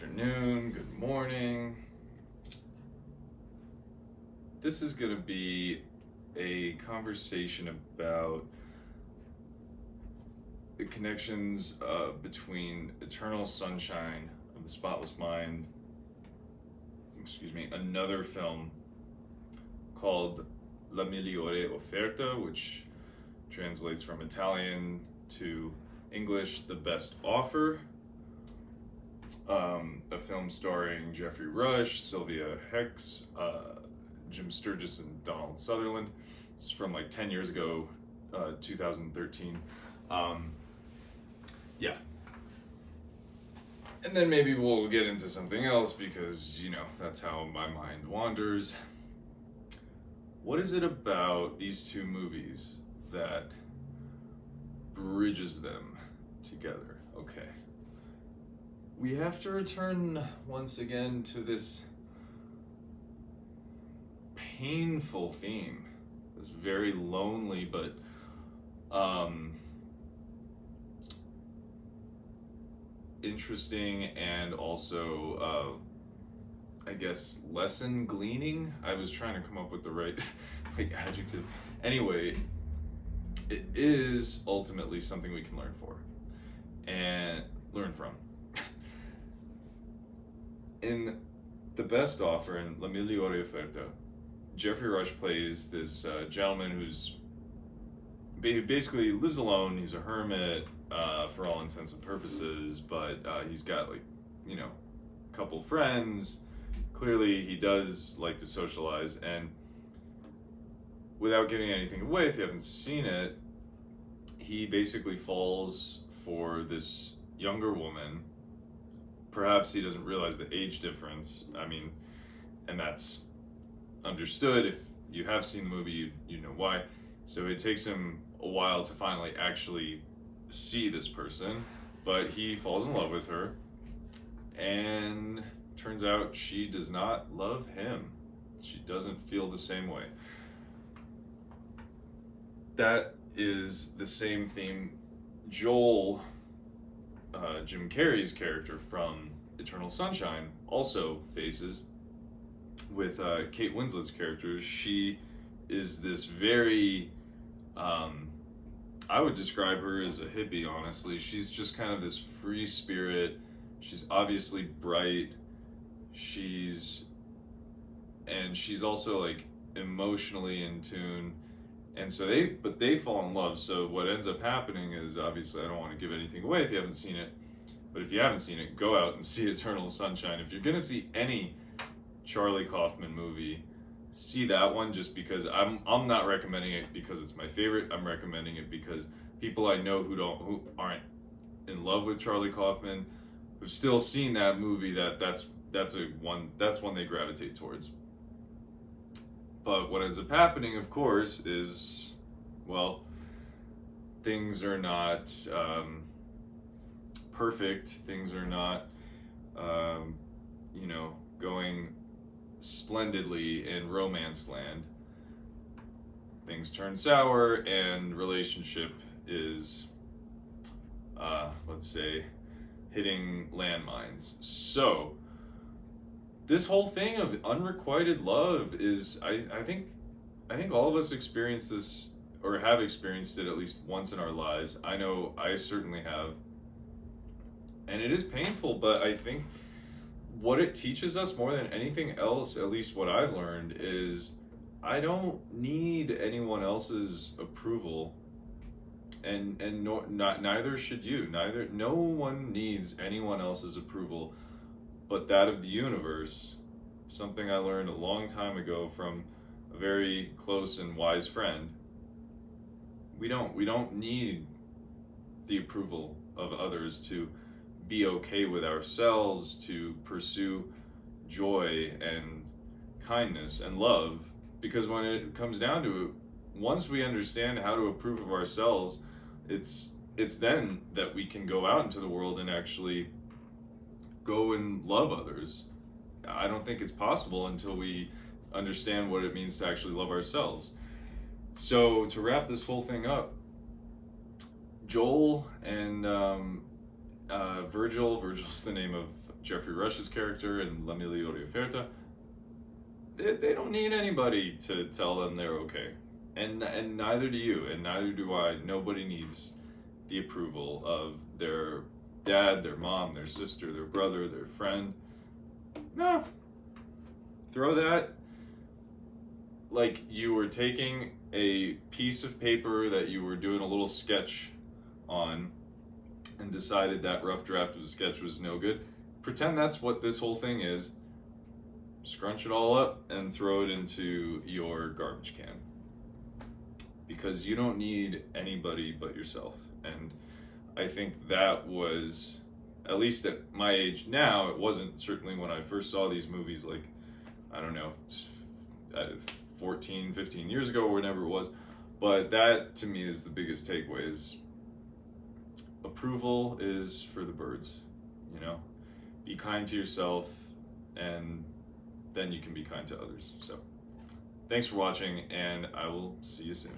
afternoon, good morning. This is going to be a conversation about the connections between Eternal Sunshine of the Spotless Mind, another film called La Migliore Offerta, which translates from Italian to English, The Best Offer. A film starring Jeffrey Rush, Sylvia Hicks, Jim Sturgis, and Donald Sutherland. It's from like 10 years ago, 2013. Yeah. And then maybe we'll get into something else because, that's how my mind wanders. What is it about these two movies that bridges them together? Okay. We have to return once again to this painful theme, this very lonely but interesting and also I guess lesson gleaning. I was trying to come up with the right adjective. Anyway, it is ultimately something we can learn from. In The Best Offer, in La Migliore Offerta, Jeffrey Rush plays this gentleman who's basically lives alone. He's a hermit for all intents and purposes, but he's got a couple friends. Clearly, he does like to socialize, and without giving anything away, if you haven't seen it, he basically falls for this younger woman. Perhaps he doesn't realize the age difference. And that's understood. If you have seen the movie, you know why. So it takes him a while to finally actually see this person, but he falls in love with her, and turns out she does not love him. She doesn't feel the same way. That is the same theme Joel, Jim Carrey's character from Eternal Sunshine, also faces with Kate Winslet's character. She is this very, I would describe her as a hippie, honestly. She's just kind of this free spirit. She's obviously bright. She's also like emotionally in tune. And so they fall in love. So what ends up happening is, obviously I don't want to give anything away if you haven't seen it, but if you haven't seen it, go out and see Eternal Sunshine. If you're going to see any Charlie Kaufman movie, see that one, just because I'm not recommending it because it's my favorite. I'm recommending it because people I know who aren't in love with Charlie Kaufman, who've still seen that movie, that's one they gravitate towards. But what ends up happening, of course, is, well, things are not perfect. Things are not, going splendidly in romance land. Things turn sour, and relationship is, let's say, hitting landmines. So this whole thing of unrequited love is, I think all of us experience this, or have experienced it at least once in our lives. I know I certainly have. And it is painful, but I think what it teaches us more than anything else, at least what I've learned, is I don't need anyone else's approval, and neither should you. No one needs anyone else's approval but that of the universe. Something I learned a long time ago from a very close and wise friend. We don't need the approval of others to be okay with ourselves, to pursue joy and kindness and love, because when it comes down to it, once we understand how to approve of ourselves, it's then that we can go out into the world and actually go and love others. I don't think it's possible until we understand what it means to actually love ourselves. So to wrap this whole thing up, Joel and Virgil's the name of Jeffrey Rush's character in La Migliore Offerta, they don't need anybody to tell them they're okay. And neither do you, and neither do I. Nobody needs the approval of their dad, their mom, their sister, their brother, their friend. No. Throw that like you were taking a piece of paper that you were doing a little sketch on and decided that rough draft of the sketch was no good. Pretend that's what this whole thing is. Scrunch it all up and throw it into your garbage can. Because you don't need anybody but yourself. And I think that was, at least at my age now, it wasn't certainly when I first saw these movies, like, I don't know, 14, 15 years ago or whatever it was. But that to me is the biggest takeaway, is approval is for the birds, you know? Be kind to yourself, and then you can be kind to others. So thanks for watching, and I will see you soon.